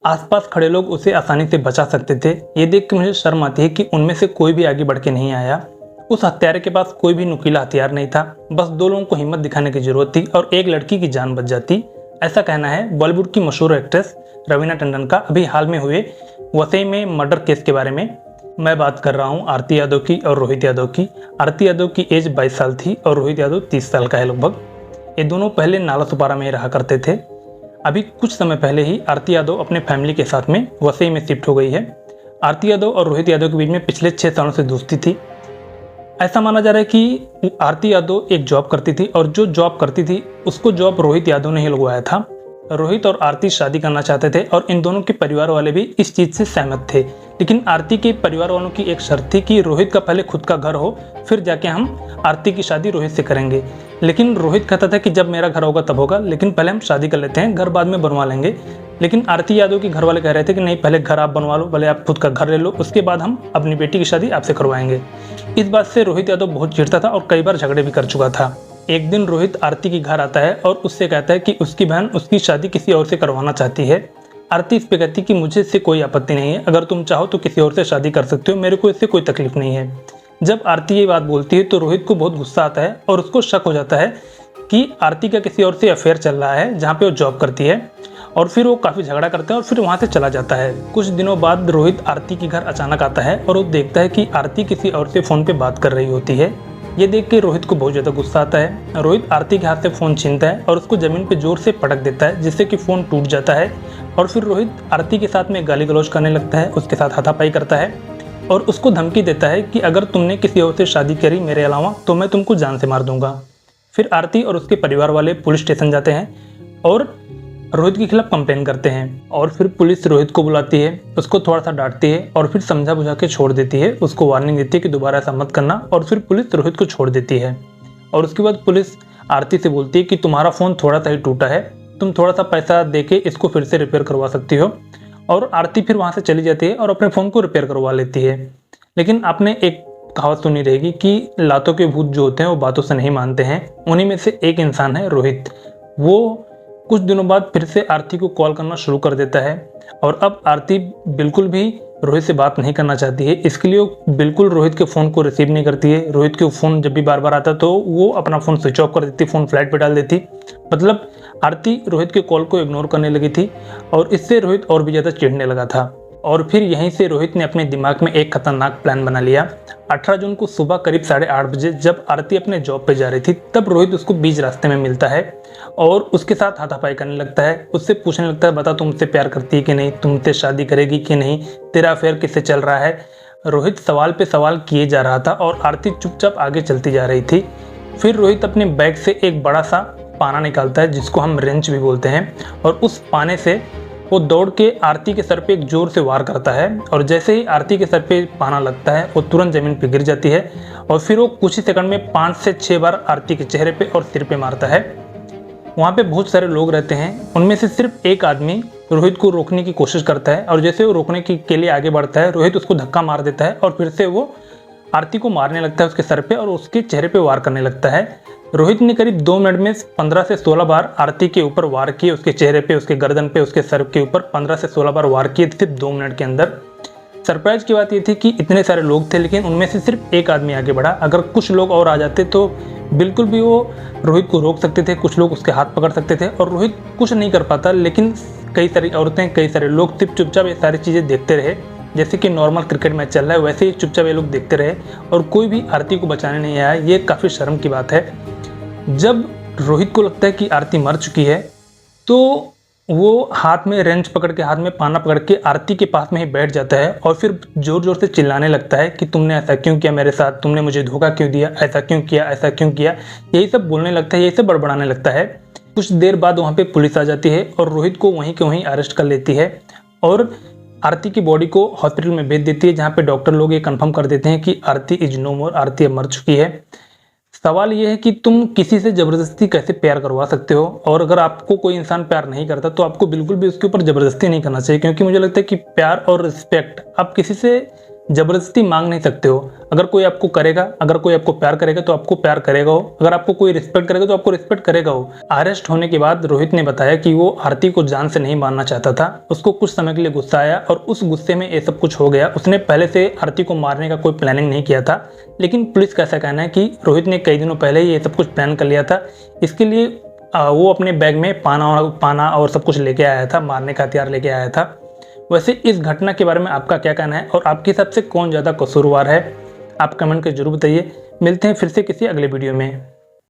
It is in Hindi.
आसपास खड़े लोग उसे आसानी से बचा सकते थे। ये देख के मुझे शर्म आती है कि उनमें से कोई भी आगे बढ़ के नहीं आया। उस हत्यारे के पास कोई भी नुकीला हथियार नहीं था, बस दो लोगों को हिम्मत दिखाने की जरूरत थी और एक लड़की की जान बच जाती। ऐसा कहना है बॉलीवुड की मशहूर एक्ट्रेस रवीना टंडन का अभी हाल में हुए वसई में मर्डर केस के बारे में। मैं बात कर रहा हूँ आरती यादव की और रोहित यादव की। आरती यादव की एज 22 साल थी और रोहित यादव 30 साल का है लगभग। ये दोनों पहले नाला सुपारा में रहा करते थे। अभी कुछ समय पहले ही आरती यादव अपने फैमिली के साथ में वसई में शिफ्ट हो गई है। आरती यादव और रोहित यादव के बीच में पिछले 6 सालों से दोस्ती थी। ऐसा माना जा रहा है कि आरती यादव एक जॉब करती थी और जो जॉब करती थी उसको जॉब रोहित यादव ने ही लगवाया था। रोहित और आरती शादी करना चाहते थे और इन दोनों के परिवार वाले भी इस चीज़ से सहमत थे, लेकिन आरती के परिवार वालों की एक शर्त थी कि रोहित का पहले खुद का घर हो, फिर जाके हम आरती की शादी रोहित से करेंगे। लेकिन रोहित कहता था कि जब मेरा घर होगा तब होगा, लेकिन पहले हम शादी कर लेते हैं, घर बाद में बनवा लेंगे। लेकिन आरती यादव के घर वाले कह रहे थे कि नहीं, पहले घर आप बनवा लो, पहले आप खुद का घर ले लो, उसके बाद हम अपनी बेटी की शादी आपसे करवाएंगे। इस बात से रोहित यादव बहुत चिढ़ता था और कई बार झगड़े भी कर चुका था। एक दिन रोहित आरती के घर आता है और उससे कहता है कि उसकी बहन उसकी शादी किसी और से करवाना चाहती है। आरती इस पे कहती कि मुझे इससे कोई आपत्ति नहीं है, अगर तुम चाहो तो किसी और से शादी कर सकते हो, मेरे को इससे कोई तकलीफ नहीं है। जब आरती ये बात बोलती है तो रोहित को बहुत गुस्सा आता है और उसको शक हो जाता है कि आरती का किसी और से अफेयर चल रहा है जहाँ पे वो जॉब करती है, और फिर वो काफ़ी झगड़ा करता है और फिर वहाँ से चला जाता है। कुछ दिनों बाद रोहित आरती के घर अचानक आता है और वो देखता है कि आरती किसी और से फ़ोन पे बात कर रही होती है। ये देख के रोहित को बहुत ज़्यादा गुस्सा आता है। रोहित आरती के हाथ से फ़ोन छीनता है और उसको ज़मीन पे जोर से पटक देता है, जिससे कि फ़ोन टूट जाता है। और फिर रोहित आरती के साथ में गाली गलौज करने लगता है, उसके साथ हाथापाई करता है और उसको धमकी देता है कि अगर तुमने किसी और से शादी करी मेरे अलावा तो मैं तुमको जान से मार दूंगा। फिर आरती और उसके परिवार वाले पुलिस स्टेशन जाते हैं और रोहित के खिलाफ कंप्लेन करते हैं। और फिर पुलिस रोहित को बुलाती है, उसको थोड़ा सा डांटती है और फिर समझा बुझा के छोड़ देती है, उसको वार्निंग देती है कि दोबारा ऐसा मत करना। और फिर पुलिस रोहित को छोड़ देती है। और उसके बाद पुलिस आरती से बोलती है कि तुम्हारा फ़ोन थोड़ा सा ही टूटा है, तुम थोड़ा सा पैसा देके इसको फिर से रिपेयर करवा सकती हो। और आरती फिर वहाँ से चली जाती है और अपने फ़ोन को रिपेयर करवा लेती है। लेकिन आपने एक कहावत सुनी रहेगी कि लातों के भूत जो होते हैं वो बातों से नहीं मानते हैं। उन्हीं में से एक इंसान है रोहित। वो कुछ दिनों बाद फिर से आरती को कॉल करना शुरू कर देता है और अब आरती बिल्कुल भी रोहित से बात नहीं करना चाहती है। इसके लिए वो बिल्कुल रोहित के फ़ोन को रिसीव नहीं करती है। रोहित के फ़ोन जब भी बार बार आता तो वो अपना फ़ोन स्विच ऑफ कर देती, फ़ोन फ्लाइट पे डाल देती। मतलब आरती रोहित के कॉल को इग्नोर करने लगी थी और इससे रोहित और भी ज़्यादा चिढ़ने लगा था। और फिर यहीं से रोहित ने अपने दिमाग में एक खतरनाक प्लान बना लिया। 18 जून को सुबह करीब 8:30 बजे जब आरती अपने जॉब पे जा रही थी तब रोहित उसको बीच रास्ते में मिलता है और उसके साथ हाथापाई करने लगता है। उससे पूछने लगता है, बता तुम मुझसे प्यार करती है कि नहीं, तुमसे शादी करेगी कि नहीं, तेरा अफेयर किससे चल रहा है। रोहित सवाल पे सवाल किए जा रहा था और आरती चुपचाप आगे चलती जा रही थी। फिर रोहित अपने बैग से एक बड़ा सा पाना निकालता है जिसको हम रेंच भी बोलते हैं, और उस पाने से वो दौड़ के आरती के सर पे एक जोर से वार करता है। और जैसे ही आरती के सर पे पाना लगता है वो तुरंत ज़मीन पे गिर जाती है और फिर वो कुछ ही सेकंड में 5 से 6 बार आरती के चेहरे पे और सिर पे मारता है। वहाँ पे बहुत सारे लोग रहते हैं, उनमें से सिर्फ एक आदमी रोहित को रोकने की कोशिश करता है और जैसे वो रोकने के लिए आगे बढ़ता है रोहित उसको धक्का मार देता है और फिर से वो आरती को मारने लगता है उसके सर पे और उसके चेहरे पे वार करने लगता है। रोहित ने करीब 2 मिनट में 15 से 16 बार आरती के ऊपर वार किए, उसके चेहरे पे, उसके गर्दन पे, उसके सर के ऊपर 15 से 16 बार वार किए सिर्फ 2 मिनट के अंदर। सरप्राइज की बात ये थी कि इतने सारे लोग थे लेकिन उनमें से सिर्फ एक आदमी आगे बढ़ा। अगर कुछ लोग और आ जाते तो बिल्कुल भी वो रोहित को रोक सकते थे, कुछ लोग उसके हाथ पकड़ सकते थे और रोहित कुछ नहीं कर पाता। लेकिन कई सारी औरतें, कई सारे लोग सिर्फ चुपचाप ये सारी चीज़ें देखते रहे। जैसे कि नॉर्मल क्रिकेट मैच चल रहा है वैसे ही चुपचाप ये लोग देखते रहे और कोई भी आरती को बचाने नहीं आया। ये काफ़ी शर्म की बात है। जब रोहित को लगता है कि आरती मर चुकी है तो वो हाथ में रेंच पकड़ के, हाथ में पाना पकड़ के आरती के पास में ही बैठ जाता है और फिर ज़ोर ज़ोर से चिल्लाने लगता है कि तुमने ऐसा क्यों किया मेरे साथ, तुमने मुझे धोखा क्यों दिया, ऐसा क्यों किया, ऐसा क्यों किया, यही सब बोलने लगता है, यही सब बड़बड़ाने लगता है। कुछ देर बाद वहाँ पे पुलिस आ जाती है और रोहित को वहीं के वहीं अरेस्ट कर लेती है और आरती की बॉडी को हॉस्पिटल में भेज देती है, जहाँ पे डॉक्टर लोग ये कंफर्म कर देते हैं कि आरती इज नो मोर, आरती अब मर चुकी है। सवाल ये है कि तुम किसी से ज़बरदस्ती कैसे प्यार करवा सकते हो, और अगर आपको कोई इंसान प्यार नहीं करता तो आपको बिल्कुल भी उसके ऊपर ज़बरदस्ती नहीं करना चाहिए, क्योंकि मुझे लगता है कि प्यार और रिस्पेक्ट आप किसी से जबरदस्ती मांग नहीं सकते हो। अगर कोई आपको करेगा, अगर कोई आपको प्यार करेगा तो आपको प्यार करेगा हो, अगर आपको कोई रिस्पेक्ट करेगा तो आपको रिस्पेक्ट करेगा हो। अरेस्ट होने के बाद रोहित ने बताया कि वो आरती को जान से नहीं मारना चाहता था। उसको कुछ समय के लिए गुस्सा आया और उस गुस्से में ये सब कुछ हो गया। उसने पहले से आरती को मारने का कोई प्लानिंग नहीं किया था, लेकिन पुलिस का ऐसा कहना है कि रोहित ने कई दिनों पहले ही ये सब कुछ प्लान कर लिया था। इसके लिए वो अपने बैग में पाना और सब कुछ लेके आया था, मारने का हथियार लेके आया था। वैसे इस घटना के बारे में आपका क्या कहना है और आपके हिसाब से कौन ज़्यादा कसूरवार है? आप कमेंट कर जरूर बताइए। मिलते हैं फिर से किसी अगले वीडियो में।